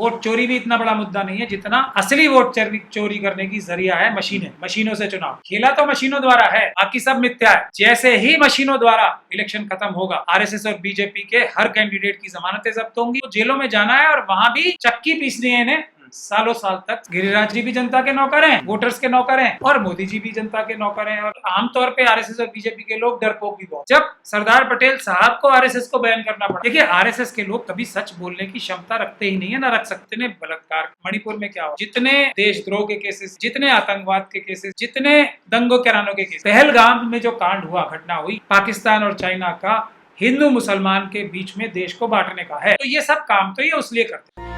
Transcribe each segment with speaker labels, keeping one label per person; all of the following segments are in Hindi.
Speaker 1: वोट चोरी भी इतना बड़ा मुद्दा नहीं है जितना असली वोट चोरी करने की जरिया है मशीनों से चुनाव। खेला तो मशीनों द्वारा है, बाकी सब मिथ्या है। जैसे ही मशीनों द्वारा इलेक्शन खत्म होगा, आरएसएस और बीजेपी के हर कैंडिडेट की जमानतें जब्त होंगी, तो जेलों में जाना है और वहां भी चक्की पीसनी है इन्हें सालों साल तक। गिरिराज जी भी जनता के नौकर हैं, वोटर्स के नौकर हैं, और मोदी जी भी जनता के नौकर हैं। और आमतौर पे आरएसएस और बीजेपी के लोग डरपोक भी बहुत। जब सरदार पटेल साहब को आरएसएस को बैन करना पड़ा, देखिए आरएसएस के लोग कभी सच बोलने की क्षमता रखते ही नहीं है, ना रख सकते। ने बलात्कार मणिपुर में क्या हो, जितने देशद्रोह के केसेस, जितने आतंकवाद के केसेस, जितने दंगों करानों के केसेस, पहलगाम में जो कांड हुआ, घटना हुई, पाकिस्तान और चाइना का हिंदू मुसलमान के बीच में देश को बांटने का है। तो ये सब काम तो ये उसलिए करते हैं।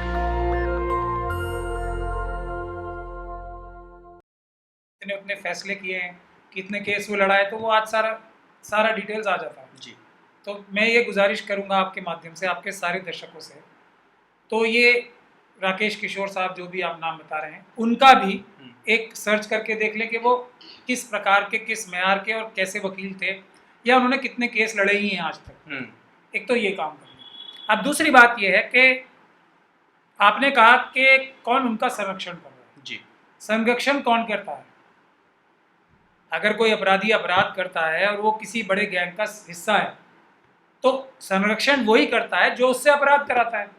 Speaker 1: उतने फैसले किए हैं, कितने केस वो लड़ा है, तो वो आज सारा डिटेल्स आ जाता है जी। तो मैं ये गुजारिश करूंगा आपके माध्यम से, आपके सारे दर्शकों से, तो ये राकेश किशोर साहब जो भी आप नाम बता रहे हैं, उनका भी एक सर्च करके देख लें कि वो किस प्रकार के, किस मेयार के और कैसे वकील थे, या उन्होंने कितने केस लड़े ही हैं आज तक। एक तो ये काम करना। अब दूसरी बात ये है कि आपने कहा कि कौन उनका संरक्षण कर रहा है जी। संरक्षण कौन करता है? अगर कोई अपराधी अपराध करता है और वो किसी बड़े गैंग का हिस्सा है, तो संरक्षण वही करता है जो उससे अपराध कराता है,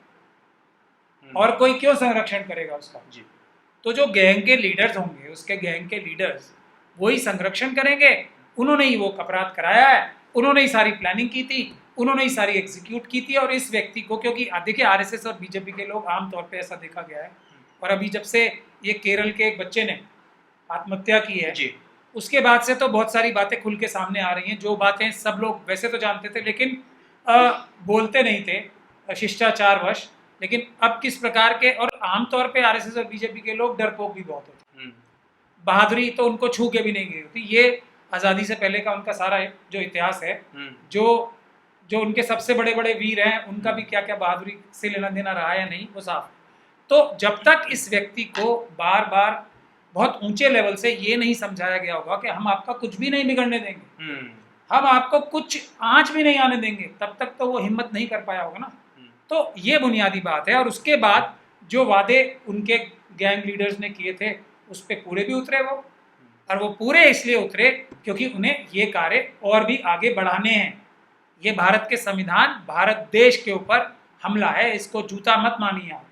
Speaker 1: और कोई क्यों संरक्षण करेगा उसका जी। तो जो गैंग के लीडर्स होंगे, उसके गैंग के लीडर्स वही संरक्षण करेंगे। उन्होंने ही वो अपराध कराया है, उन्होंने ही सारी प्लानिंग की थी, उन्होंने ही सारी एग्जीक्यूट की थी। और इस व्यक्ति को, क्योंकि देखिए आरएसएस और बीजेपी के लोग आमतौर पे ऐसा देखा गया है, और अभी जब से ये केरल के एक बच्चे ने आत्महत्या की है जी, उसके बाद से तो बहुत सारी बातें खुल के सामने आ रही हैं, जो बातें सब लोग वैसे तो जानते थे लेकिन बोलते नहीं थे शिष्टाचारवश। लेकिन अब किस प्रकार के, और आमतौर पे आरएसएस और बीजेपी के लोग डरपोक भी बहुत होते हैं, बहादुरी तो उनको छू के भी नहीं गई होती। ये आज़ादी से पहले का उनका सारा जो इतिहास है, जो उनके सबसे बड़े बड़े वीर हैं, उनका भी क्या क्या बहादुरी से लेना देना रहा है नहीं, वो साफ। तो जब तक इस व्यक्ति को बार बार बहुत ऊंचे लेवल से ये नहीं समझाया गया होगा कि हम आपका कुछ भी नहीं बिगड़ने देंगे, हम आपको कुछ आंच भी नहीं आने देंगे, तब तक तो वो हिम्मत नहीं कर पाया होगा ना। तो ये बुनियादी बात है। और उसके बाद जो वादे उनके गैंग लीडर्स ने किए थे, उस पर पूरे भी उतरे वो, और वो पूरे इसलिए उतरे क्योंकि उन्हें ये कार्य और भी आगे बढ़ाने हैं। ये भारत के संविधान, भारत देश के ऊपर हमला है, इसको जूता मत मानिए आप।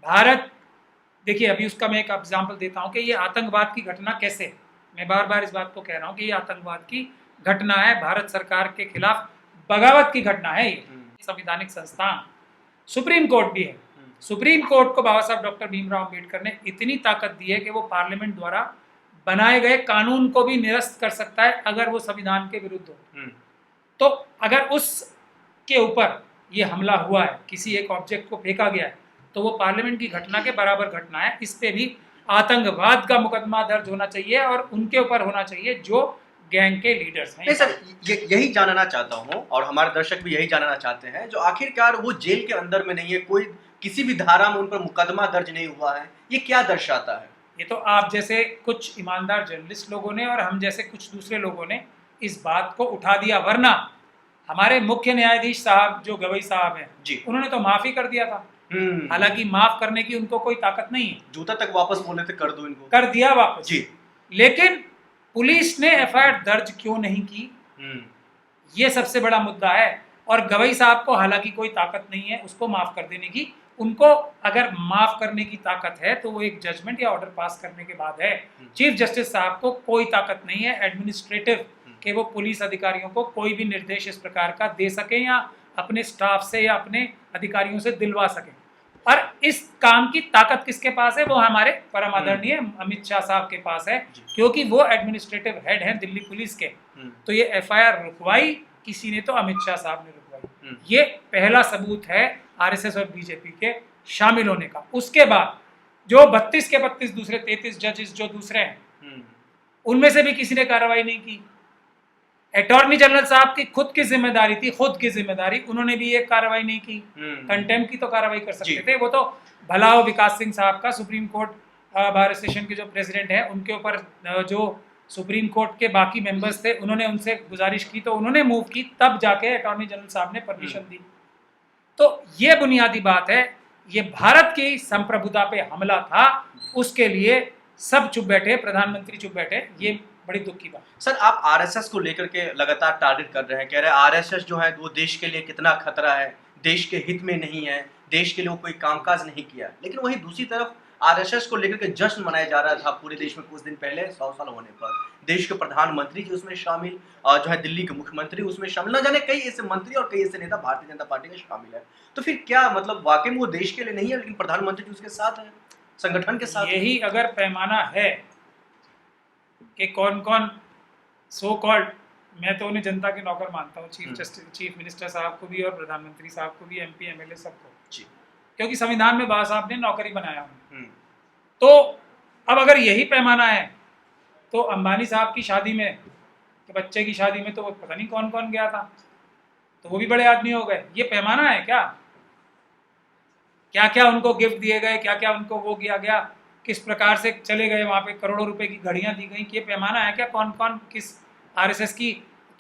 Speaker 1: भारत, देखिए अभी उसका मैं एक एग्जाम्पल देता हूँ कि ये आतंकवाद की घटना कैसे, मैं बार बार इस बात को कह रहा हूँ कि ये आतंकवाद की घटना है, भारत सरकार के खिलाफ बगावत की घटना है। ये संवैधानिक संस्थान सुप्रीम कोर्ट भी है। सुप्रीम कोर्ट को बाबा साहब डॉक्टर भीमराव अम्बेडकर ने इतनी ताकत दी है कि वो पार्लियामेंट द्वारा बनाए गए कानून को भी निरस्त कर सकता है अगर वो संविधान के विरुद्ध हो। तो अगर उसके ऊपर ये हमला हुआ है, किसी एक ऑब्जेक्ट को फेंका गया है, तो वो पार्लियामेंट की घटना के बराबर घटना है। इस पे भी आतंकवाद का मुकदमा दर्ज होना चाहिए और उनके ऊपर होना चाहिए जो गैंग के लीडर्स हैं।
Speaker 2: नहीं सर, यही जानना चाहता हूँ और हमारे दर्शक भी यही जानना चाहते हैं, जो आखिरकार वो जेल के अंदर में नहीं है, कोई किसी भी धारा में उन पर मुकदमा दर्ज नहीं हुआ है, ये क्या दर्शाता है?
Speaker 1: ये तो आप जैसे कुछ ईमानदार जर्नलिस्ट लोगों ने और हम जैसे कुछ दूसरे लोगों ने इस बात को उठा दिया, वरना हमारे मुख्य न्यायाधीश साहब जो गवई साहब हैं जी, उन्होंने तो माफी कर दिया था। हालांकि माफ करने की उनको कोई ताकत नहीं है,
Speaker 2: जूता तक वापस बोले थे कर दो इनको,
Speaker 1: कर दिया वापस
Speaker 2: जी।
Speaker 1: लेकिन पुलिस ने एफआईआर दर्ज क्यों नहीं की, ये सबसे बड़ा मुद्दा है। और गवई साहब को हालांकि कोई ताकत नहीं है उसको माफ कर देने की, उनको अगर माफ करने की ताकत है तो वो एक जजमेंट या ऑर्डर पास करने के बाद है। चीफ जस्टिस साहब को कोई ताकत नहीं है एडमिनिस्ट्रेटिव कि वो पुलिस अधिकारियों को कोई भी निर्देश इस प्रकार का दे सके या अपने स्टाफ से या अपने अधिकारियों से दिलवा सके। और इस काम की ताकत किसके पास है? वो हमारे परम आदरणीय अमित शाह साहब के पास है, क्योंकि वो एडमिनिस्ट्रेटिव हेड हैं दिल्ली पुलिस के। तो ये एफआईआर रुकवाई किसी ने, तो अमित शाह साहब ने रुकवाई। ये पहला सबूत है आरएसएस और बीजेपी के शामिल होने का। उसके बाद जो 32 के 32 दूसरे 33 जजेस जो दूसरे हैं, उनमें से भी किसी ने कार्रवाई नहीं की। अटॉर्नी जनरल साहब की खुद की जिम्मेदारी थी, खुद की जिम्मेदारी, उन्होंने भी एक कार्रवाई नहीं की। कंटेम्प्ट की तो कार्रवाई कर सकते थे, वो तो भलाओ विकास सिंह साहब का, सुप्रीम कोर्ट बार एसोसिएशन के जो प्रेसिडेंट हैं, उनके ऊपर जो सुप्रीम कोर्ट के बाकी मेंबर्स थे, उन्होंने उनसे गुजारिश की तो उन्होंने मूव की, तब जाके अटॉर्नी जनरल साहब ने परमिशन दी। तो ये बुनियादी बात है। ये भारत की संप्रभुता पे हमला था, उसके लिए सब चुप बैठे, प्रधानमंत्री चुप बैठे। ये बड़ी दुख की बात।
Speaker 2: सर, आप आरएसएस को लेकर के लगातार टारगेट कर रहे हैं, कह रहे हैं आरएसएस जो है वो देश के लिए कितना खतरा है, देश के हित में नहीं है, देश के लिए वो कोई कामकाज नहीं किया। लेकिन वहीं दूसरी तरफ आरएसएस को लेकर के जश्न मनाया जा रहा था पूरे देश में कुछ दिन पहले 100 साल होने पर। देश के प्रधानमंत्री जी उसमें शामिल, और जो है दिल्ली के मुख्यमंत्री उसमें शामिल, न जाने कई ऐसे मंत्री और कई ऐसे नेता भारतीय जनता पार्टी में शामिल है। तो फिर क्या मतलब वाकई में वो देश के लिए नहीं है, लेकिन प्रधानमंत्री जी उसके साथ है, संगठन के साथ?
Speaker 1: यही अगर पैमाना है कि कौन कौन सो कॉल्ड, मैं तो उन्हें जनता के नौकर मानता हूँ, चीफ मिनिस्टर साहब को भी और प्रधानमंत्री साहब को भी, एमपी एमएलए सबको, क्योंकि संविधान में बाबा साहब ने नौकरी बनाया हूँ। तो अब अगर यही पैमाना है तो अंबानी साहब की शादी में, तो बच्चे की शादी में तो वो पता नहीं कौन कौन गया था, तो वो भी बड़े आदमी हो गए। ये पैमाना है क्या? क्या क्या उनको गिफ्ट दिए गए, क्या क्या उनको वो किया गया, किस प्रकार से चले गए वहाँ पे, करोड़ों रुपए की घड़ियाँ दी गई, ये पैमाना है क्या? कौन कौन किस आरएसएस की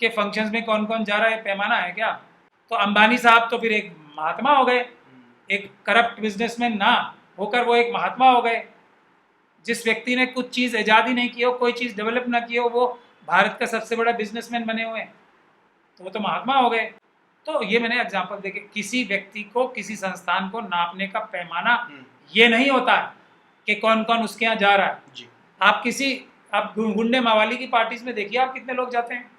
Speaker 1: के फंक्शंस में कौन कौन जा रहा है, पैमाना है क्या? तो अंबानी साहब तो फिर एक महात्मा हो गए, एक करप्ट बिजनेसमैन ना होकर वो एक महात्मा हो गए। जिस व्यक्ति ने कुछ चीज़ ईजाद ही नहीं की हो, कोई चीज़ डेवलप ना की हो, वो भारत का सबसे बड़ा बिजनेसमैन बने हुए हैं, तो वो तो महात्मा हो गए। तो ये मैंने एग्जाम्पल देखे, किसी व्यक्ति को, किसी संस्थान को नापने का पैमाना ये नहीं होता है कि कौन कौन उसके यहाँ जा रहा है जी। आप गुंडे मावाली की पार्टीज में देखिए आप कितने लोग जाते हैं।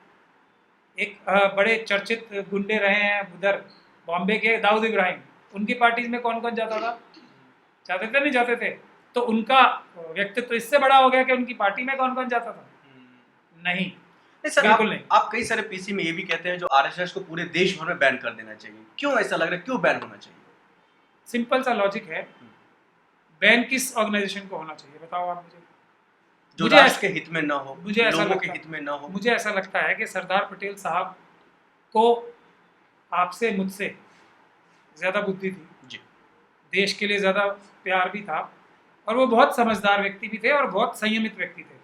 Speaker 1: एक बड़े चर्चित गुंडे रहे हैं उधर बॉम्बे के, दाऊद इब्राहिम, उनकी पार्टीज में कौन कौन जाता था? जाते थे नहीं जाते थे? तो उनका व्यक्तित्व इससे बड़ा हो गया कि उनकी पार्टी में कौन कौन जाता था? नहीं
Speaker 2: सर,
Speaker 1: बिल्कुल नहीं।
Speaker 2: आप कई सारे पीसी में ये भी कहते हैं जो आरएसएस को पूरे देश भर में बैन कर देना चाहिए, क्यों ऐसा लग रहा है, क्यों बैन होना चाहिए?
Speaker 1: सिंपल सा लॉजिक है, बैन किस ऑर्गेनाइजेशन को होना चाहिए बताओ आप मुझे?
Speaker 2: जो राष्ट्र के हित में ना हो,
Speaker 1: मुझे ऐसा
Speaker 2: लोगों के हित में ना हो।
Speaker 1: मुझे ऐसा लगता है कि सरदार पटेल साहब को आपसे मुझसे ज्यादा बुद्धि थी जी, देश के लिए ज्यादा प्यार भी था, और वो बहुत समझदार व्यक्ति भी थे और बहुत संयमित व्यक्ति थे।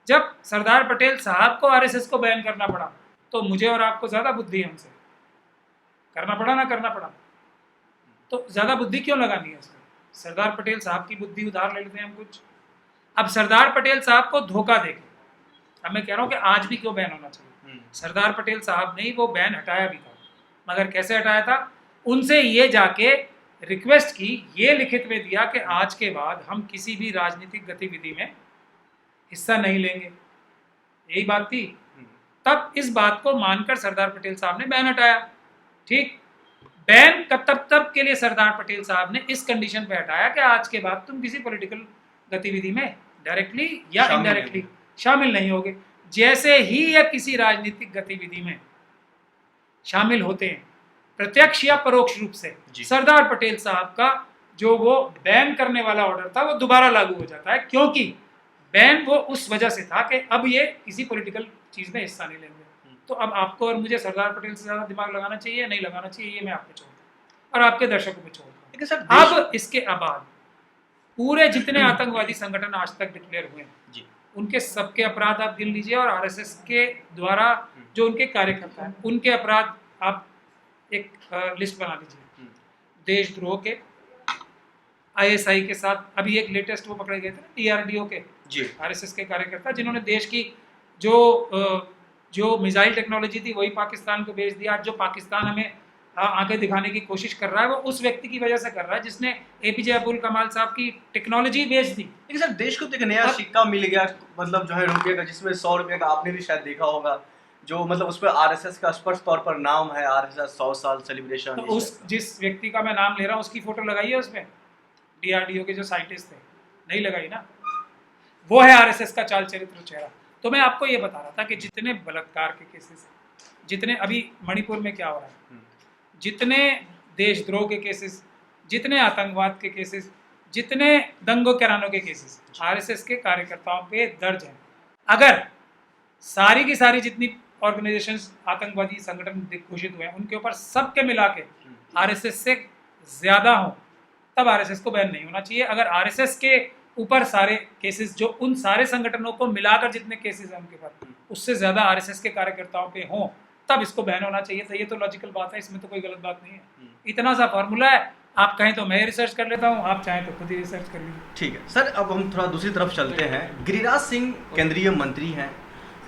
Speaker 1: जब सरदार पटेल साहब को आरएसएस को बैन करना पड़ा तो मुझे और आपको ज्यादा बुद्धि है उनसे, करना पड़ा ना करना पड़ा, तो ज्यादा बुद्धि क्यों लगानी है उसमें? सरदार पटेल साहब की बुद्धि उधार ले लेते हैं हम कुछ। अब सरदार पटेल साहब को धोखा देके, अब मैं कह रहा हूँ कि आज भी क्यों बैन होना चाहिए, सरदार पटेल साहब ने ही वो बैन हटाया भी था, मगर कैसे हटाया था? उनसे ये जाके रिक्वेस्ट की, ये लिखित में दिया कि आज के बाद हम किसी भी राजनीतिक गतिविधि में हिस्सा नहीं लेंगे, यही बात थी। तब इस बात को मानकर सरदार पटेल साहब ने बैन हटाया। ठीक, बैन तब के लिए सरदार पटेल साहब ने इस कंडीशन पे हटाया कि आज के बाद तुम किसी पॉलिटिकल गतिविधि में डायरेक्टली या इनडायरेक्टली शामिल नहीं होगे। जैसे ही या किसी राजनीतिक गतिविधि में शामिल होते हैं, प्रत्यक्ष या परोक्ष रूप से, सरदार पटेल साहब का जो वो बैन करने वाला ऑर्डर था वो दोबारा लागू हो जाता है, क्योंकि बैन वो उस वजह से था कि अब ये किसी पॉलिटिकल चीज में हिस्सा नहीं लेंगे। तो अब आपको और मुझे सरदार पटेल से ज्यादा दिमाग लगाना चाहिए, नहीं लगाना चाहिए, ये मैं आप पे छोड़ता हूँ और आपके दर्शकों पे छोड़ता हूँ। अब इसके बाद पूरे जितने आतंकवादी संगठन आज तक डिक्लेयर हुए हैं, उनके सबके अपराध आप गिन लीजिए, और आरएसएस के द्वारा जो उनके कार्यकर्ता हैं उनके अपराध आप एक लिस्ट बना लीजिए। देशद्रोह के, आईएसआई के साथ अभी एक लेटेस्ट वो पकड़े गए थे डीआरडीओ के आरएसएस के कार्यकर्ता, जिन्होंने देश की जो मिसाइल टेक्नोलॉजी थी वही पाकिस्तान को भेज दिया। जो पाकिस्तान हमें आंखें दिखाने की कोशिश कर रहा है वो उस व्यक्ति की वजह से कर रहा है जिसने एपीजे अब्दुल कमाल साहब की टेक्नोलॉजी बेच दी।
Speaker 2: लेकिन सर, देश को तो एक नया सिक्का मिल गया, मतलब जो है रुपये का, जिसमें 100 रुपये का, आपने भी शायद देखा होगा, जो मतलब उस पर आरएसएस का स्पष्ट तौर पर नाम है, आरएसएस 100 साल सेलिब्रेशन।
Speaker 1: तो उस जिस व्यक्ति का मैं नाम ले रहा हूँ उसकी फोटो लगाई है उसमें, डीआरडीओ के जो साइंटिस्ट थे, नहीं लगाई ना, वो है आरएसएस का चाल चरित्र चेहरा। तो मैं आपको ये बता रहा था कि जितने बलात्कार के केसेस, जितने अभी मणिपुर में क्या हो रहा है, जितने देशद्रोह के केसेस, जितने आतंकवाद के केसेस, जितने दंगों करानों के केसेस आरएसएस के कार्यकर्ताओं पे दर्ज हैं, अगर सारी की सारी जितनी ऑर्गेनाइजेशंस आतंकवादी संगठन घोषित हुए हैं उनके ऊपर सबके मिला के आरएसएस से ज्यादा हो, तब आरएसएस को बैन नहीं होना चाहिए। अगर आरएसएस के ऊपर सारे केसेस, जो उन सारे संगठनों को मिलाकर जितने केसेस हैं उनके पास, उससे ज्यादा आरएसएस के कार्यकर्ताओं पे हों, तब इसको बैन होना चाहिए। तो ये तो लॉजिकल बात है, इसमें तो कोई गलत बात नहीं है। इतना सा फॉर्मूला है आप कहें तो मैं रिसर्च कर लेता हूँ, आप चाहें तो खुद ही रिसर्च कर लीजिए।
Speaker 2: ठीक है सर, अब हम थोड़ा दूसरी तरफ चलते हैं। गिरिराज सिंह केंद्रीय मंत्री हैं,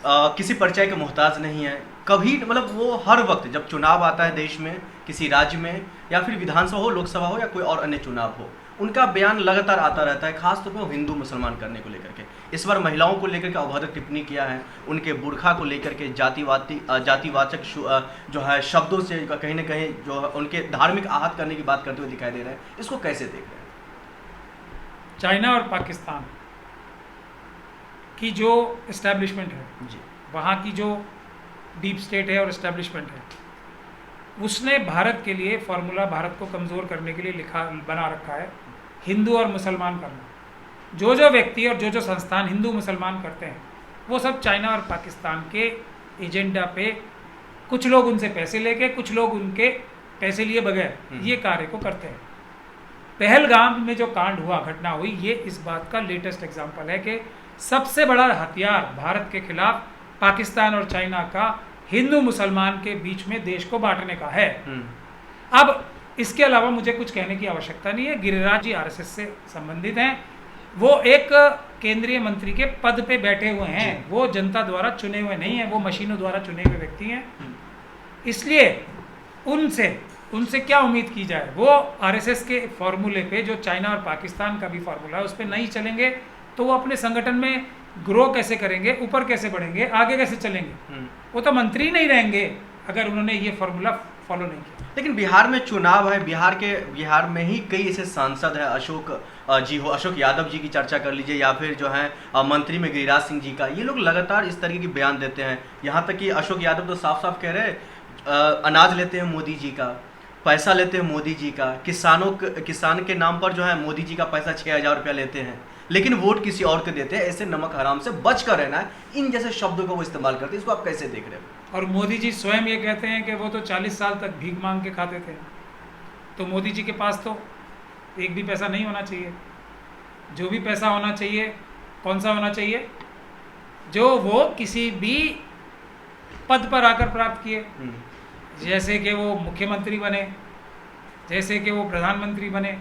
Speaker 2: किसी परिचय के मोहताज नहीं है। कभी मतलब वो हर वक्त जब चुनाव आता है देश में, किसी राज्य में, या फिर विधानसभा हो, लोकसभा हो, या कोई और अन्य चुनाव हो, उनका बयान लगातार आता रहता है, खासतौर पर हिंदू मुसलमान करने को लेकर के। इस बार महिलाओं को लेकर के अभद्र टिप्पणी किया है, उनके बुरखा को लेकर के जातिवाचक जो है शब्दों से कहीं ना कहीं जो है उनके धार्मिक आहत करने की बात करते हुए दिखाई दे रहे हैं। इसको कैसे देख रहे हैं?
Speaker 1: चाइना और पाकिस्तान की जो इस्टेब्लिशमेंट है
Speaker 2: जी,
Speaker 1: वहाँ की जो डीप स्टेट है और इस्टेब्लिशमेंट है, उसने भारत के लिए फार्मूला, भारत को कमज़ोर करने के लिए बना रखा है, हिंदू और मुसलमान करना। जो जो व्यक्ति और जो जो संस्थान हिंदू मुसलमान करते हैं, वो सब चाइना और पाकिस्तान के एजेंडा पे, कुछ लोग उनसे पैसे लेके, कुछ लोग उनके पैसे लिए बगैर ये कार्य को करते हैं। पहलगाम में जो कांड हुआ, घटना हुई, ये इस बात का लेटेस्ट एग्जाम्पल है कि सबसे बड़ा हथियार भारत के खिलाफ पाकिस्तान और चाइना का हिंदू मुसलमान के बीच में देश को बांटने का है। अब इसके अलावा मुझे कुछ कहने की आवश्यकता नहीं है। गिरिराज जी आरएसएस से संबंधित हैं, वो एक केंद्रीय मंत्री के पद पे बैठे हुए हैं, वो जनता द्वारा चुने हुए नहीं हैं, वो मशीनों द्वारा चुने हुए व्यक्ति हैं। इसलिए उनसे क्या उम्मीद की जाए? वो आरएसएस के फॉर्मूले पे, जो चाइना और पाकिस्तान का भी फॉर्मूला है, उस पर नहीं चलेंगे तो वो अपने संगठन में ग्रो कैसे करेंगे, ऊपर कैसे बढ़ेंगे, आगे कैसे चलेंगे? वो तो मंत्री नहीं रहेंगे अगर उन्होंने ये फॉर्मूला फॉलो नहीं किया।
Speaker 2: लेकिन बिहार में चुनाव है, बिहार में ही कई ऐसे सांसद हैं, अशोक यादव जी की चर्चा कर लीजिए, या फिर जो है मंत्री में गिरिराज सिंह जी का, ये लोग लगातार इस तरीके की बयान देते हैं। यहाँ तक कि अशोक यादव तो साफ साफ कह रहे हैं अनाज लेते हैं मोदी जी का, पैसा लेते हैं मोदी जी का, किसान के नाम पर जो है मोदी जी का पैसा 6,000 रुपया लेते हैं, लेकिन वोट किसी और को देते हैं। ऐसे नमक हराम से बच कर रहना है, इन जैसे शब्दों का वो इस्तेमाल करते हैं। इसको आप कैसे देख रहे हो?
Speaker 1: और मोदी जी स्वयं ये कहते हैं कि वो तो 40 साल तक भीख मांग के खाते थे। तो मोदी जी के पास तो एक भी पैसा नहीं होना चाहिए। जो भी पैसा होना चाहिए, कौन सा होना चाहिए? जो वो किसी भी पद पर आकर प्राप्त किए, जैसे कि वो मुख्यमंत्री बने, जैसे कि वो प्रधानमंत्री बने।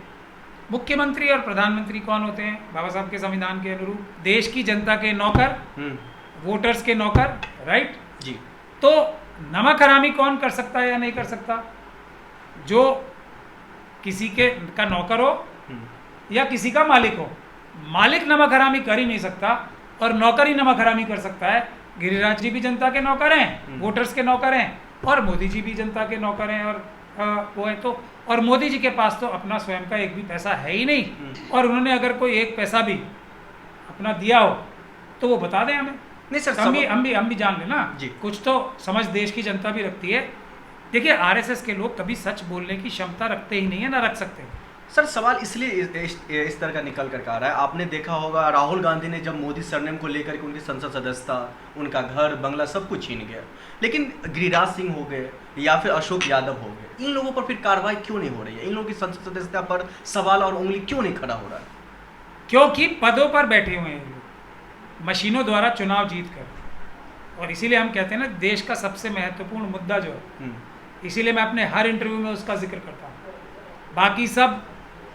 Speaker 1: मुख्यमंत्री और प्रधानमंत्री कौन होते हैं? बाबा साहब के संविधान के अनुरूप देश की जनता के नौकर, वोटर्स के नौकर, राइट
Speaker 2: जी।
Speaker 1: तो नमक हरामी कौन कर सकता है या नहीं कर सकता? जो किसी का नौकर हो या किसी का मालिक हो। मालिक नमक हरामी कर ही नहीं सकता और नौकर ही नमक हरामी कर सकता है। गिरिराज जी भी जनता के नौकर हैं, वोटर्स के नौकर हैं, और मोदी जी भी जनता के नौकर हैं और वो है। तो और मोदी जी के पास तो अपना स्वयं का एक भी पैसा है ही नहीं, और उन्होंने अगर कोई एक पैसा भी अपना दिया हो तो वो बता दें हमें।
Speaker 2: नहीं सर,
Speaker 1: हम भी जान लेना जी। कुछ तो समझ देश की जनता भी रखती है। देखिए, आरएसएस के लोग कभी सच बोलने की क्षमता रखते ही नहीं है, ना रख सकते।
Speaker 2: सर सवाल इसलिए इस तरह का निकल कर आ रहा है, आपने देखा होगा राहुल गांधी ने जब मोदी सरनेम को लेकर के उनकी संसद सदस्यता, उनका घर बंगला सब कुछ छीन गया, लेकिन गिरिराज सिंह हो गए या फिर अशोक यादव हो गए, इन लोगों पर फिर कार्रवाई क्यों नहीं हो रही है? इन लोगों की संसद सदस्यता पर सवाल और उंगली क्यों नहीं खड़ा हो रहा है?
Speaker 1: क्योंकि पदों पर बैठे हुए हैं लोग, मशीनों द्वारा चुनाव जीत कर। और इसीलिए हम कहते हैं ना, देश का सबसे महत्वपूर्ण मुद्दा जो है, इसीलिए मैं अपने हर इंटरव्यू में उसका जिक्र करता हूँ। बाकी सब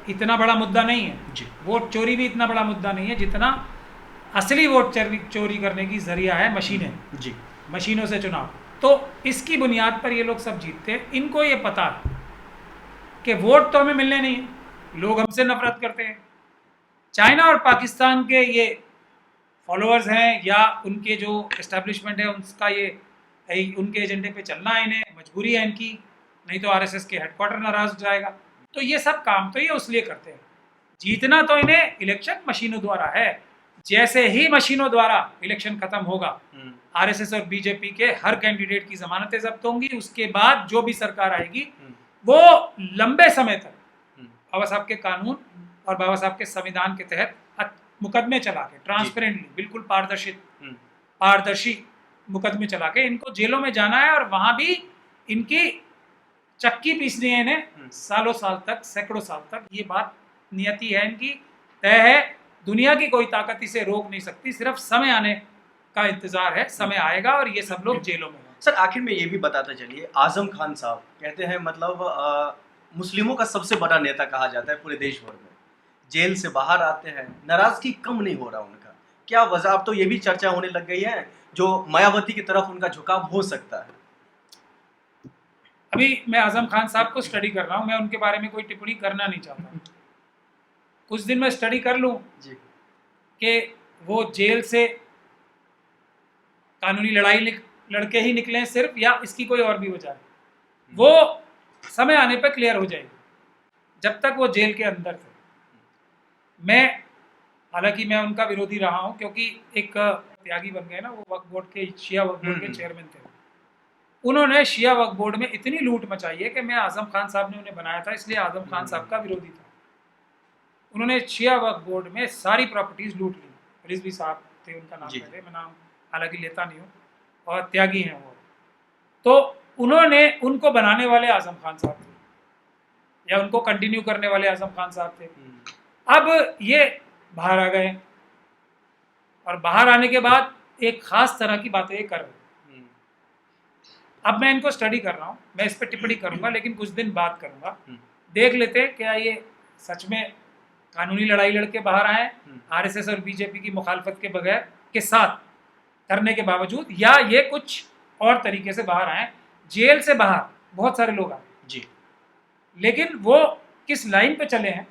Speaker 1: इतना बड़ा मुद्दा नहीं है जी। वोट चोरी भी इतना बड़ा मुद्दा नहीं है जितना असली वोट चोरी करने की जरिया है मशीनें जी। मशीनों से चुनाव। तो इसकी बुनियाद पर ये लोग सब जीतते हैं। इनको ये पता है कि वोट तो हमें मिलने नहीं है, लोग हमसे नफरत करते हैं। चाइना और पाकिस्तान के ये फॉलोअर्स हैं या उनके जो एस्टेब्लिशमेंट है, उसका ये उनके एजेंडे पे चलना है, इन्हें मजबूरी है इनकी, नहीं तो आरएसएस के हेडक्वार्टर नाराज हो जाएगा। तो ये सब काम तो ये उसलिए करते हैं। जीतना तो इन्हें इलेक्शन मशीनों द्वारा है। जैसे ही मशीनों द्वारा इलेक्शन खत्म होगा, आरएसएस और बीजेपी के हर कैंडिडेट की जमानतें जब्त होंगी। उसके बाद जो भी सरकार आएगी वो लंबे समय तक बाबा साहब के कानून और बाबा साहब के संविधान के तहत मुकदमे चला के, ट्रांसपेरेंटली, बिल्कुल पारदर्शी मुकदमे चला के इनको जेलों में जाना है। और वहां भी इनकी चक्की पीसनी है इन्हें सालों साल तक, सैकड़ों साल तक। ये बात नियति है इनकी, तय है। दुनिया की कोई ताकत इसे रोक नहीं सकती, सिर्फ समय आने का इंतजार है। समय आएगा और ये सब लोग जेलों में हैं।
Speaker 2: सर आखिर में ये भी बताते चलिए, आजम खान साहब कहते हैं मतलब मुस्लिमों का सबसे बड़ा नेता कहा जाता है पूरे देश भर में, जेल से बाहर आते हैं, नाराजगी कम नहीं हो रहा उनका, क्या वजह? अब तो ये भी चर्चा होने लग गई है जो मायावती की तरफ उनका झुकाव हो सकता है।
Speaker 1: अभी मैं आजम खान साहब को स्टडी कर रहा हूँ, मैं उनके बारे में कोई टिप्पणी करना नहीं चाहता। कुछ दिन मैं स्टडी कर लूँ
Speaker 2: जी
Speaker 1: कि वो जेल से कानूनी लड़ाई लड़के ही निकले सिर्फ, या इसकी कोई और भी वजह है, वो समय आने पर क्लियर हो जाएगी। जब तक वो जेल के अंदर थे, हालांकि मैं उनका विरोधी रहा हूं, क्योंकि एक त्यागी बन गए ना, वो वक्फ बोर्ड के, शिया वक्फ बोर्ड के चेयरमैन थे। उन्होंने शिया वक्फ बोर्ड में इतनी लूट मचाई है कि मैं आजम खान साहब ने उन्हें बनाया था, इसलिए आजम खान साहब का विरोधी था। उन्होंने शिया वक्फ बोर्ड में सारी प्रॉपर्टीज लूट ली। रिजवी साहब थे उनका नाम, पहले मैं नाम हालांकि लेता नहीं हूँ, और त्यागी हैं वो। तो उन्होंने, उनको बनाने वाले आजम खान साहब थे, या उनको कंटिन्यू करने वाले आजम खान साहब थे। अब ये बाहर आ गए, और बाहर आने के बाद एक खास तरह की बातें कर रहे हैं। अब मैं इनको स्टडी कर रहा हूँ, मैं इस पर टिप्पणी करूंगा, लेकिन कुछ दिन बाद करूंगा। देख लेते हैं क्या ये सच में कानूनी लड़ाई लड़के बाहर आए, आरएसएस और बीजेपी की मुखालफत के बगैर, के साथ करने के बावजूद, या ये कुछ और तरीके से बाहर आए। जेल से बाहर बहुत सारे लोग आए
Speaker 2: जी,
Speaker 1: लेकिन वो किस लाइन पे चले हैं,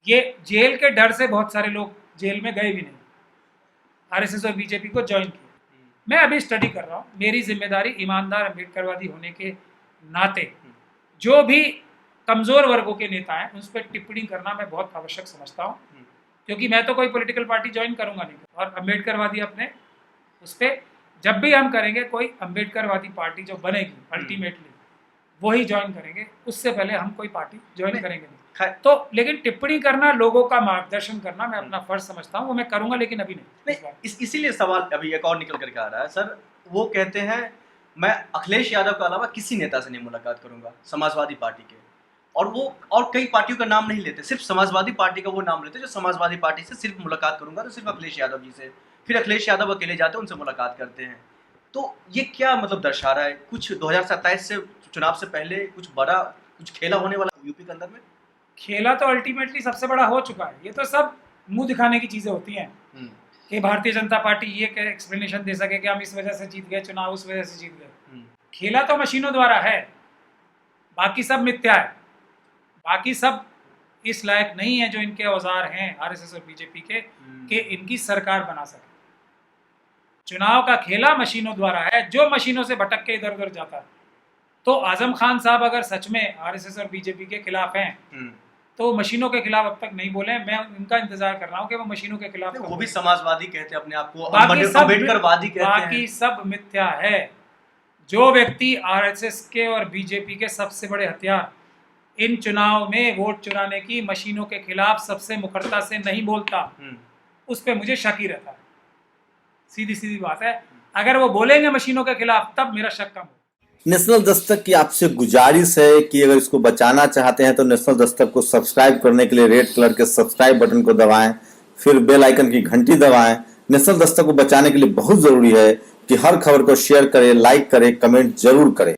Speaker 1: ये जेल के डर से बहुत सारे लोग जेल में गए भी नहीं, आरएसएस और बीजेपी को ज्वाइन किया। मैं अभी स्टडी कर रहा हूँ, मेरी जिम्मेदारी ईमानदार अम्बेडकरवादी होने के नाते जो भी कमज़ोर वर्गों के नेता हैं उस पर टिप्पणी करना मैं बहुत आवश्यक समझता हूँ, क्योंकि मैं तो कोई पॉलिटिकल पार्टी ज्वाइन करूँगा नहीं, और अम्बेडकरवादी अपने उस पर जब भी हम करेंगे, कोई अम्बेडकरवादी पार्टी जो बनेगी अल्टीमेटली वही ज्वाइन करेंगे, उससे पहले हम कोई पार्टी ज्वाइन करेंगे नहीं। तो लेकिन टिप्पणी करना, लोगों का मार्गदर्शन करना मैं अपना फर्ज समझता हूँ, वो मैं करूंगा, लेकिन अभी नहीं।
Speaker 2: इसीलिए सवाल अभी एक और निकल करके आ रहा है सर। वो कहते हैं मैं अखिलेश यादव के अलावा किसी नेता से नहीं मुलाकात करूंगा समाजवादी पार्टी के, और वो और कई पार्टियों का नाम नहीं लेते, सिर्फ समाजवादी पार्टी का वो नाम लेते जो समाजवादी पार्टी से सिर्फ मुलाकात करूंगा तो सिर्फ अखिलेश यादव जी से। फिर अखिलेश यादव अकेले जाते हैं, उनसे मुलाकात करते हैं। तो ये क्या मतलब दर्शा रहा है? कुछ 2027 से चुनाव से पहले कुछ बड़ा कुछ खेला होने वाला यूपी के अंदर में?
Speaker 1: खेला तो अल्टीमेटली सबसे बड़ा हो चुका है। ये तो सब मुंह दिखाने की चीजें होती हैं कि भारतीय जनता पार्टी ये एक्सप्लेनेशन दे सके कि हम इस वजह से जीत गए चुनाव, उस वजह से जीत गए। खेला तो मशीनों द्वारा है, बाकी सब मिथ्या है, बाकी सब इस लायक नहीं है जो इनके औजार हैं आरएसएस और बीजेपी के, कि इनकी सरकार बना सके। चुनाव का खेला मशीनों द्वारा है, जो मशीनों से भटक के इधर उधर जाता है। तो आजम खान साहब अगर सच में आरएसएस और बीजेपी के खिलाफ हैं तो मशीनों के खिलाफ अब तक नहीं बोले। मैं उनका इंतजार कर रहा हूँ कि वो मशीनों के खिलाफ,
Speaker 2: वो भी समाजवादी कहते हैं अपने आप को,
Speaker 1: अम्बेडकरवादी कहते हैं। बाकी सब मिथ्या है। जो व्यक्ति आरएसएस के और बीजेपी के सबसे बड़े हथियार इन चुनाव में वोट चुराने की मशीनों के खिलाफ सबसे मुखरता से नहीं बोलता, उस पर मुझे शक ही रहता है। सीधी सीधी बात है, अगर वो बोलेंगे मशीनों के खिलाफ तब मेरा शक कम हो।
Speaker 3: नेशनल दस्तक की आपसे गुजारिश है कि अगर इसको बचाना चाहते हैं तो नेशनल दस्तक को सब्सक्राइब करने के लिए रेड कलर के सब्सक्राइब बटन को दबाएं, फिर बेल आइकन की घंटी दबाएं। नेशनल दस्तक को बचाने के लिए बहुत जरूरी है कि हर खबर को शेयर करें, लाइक करें, कमेंट जरूर करें।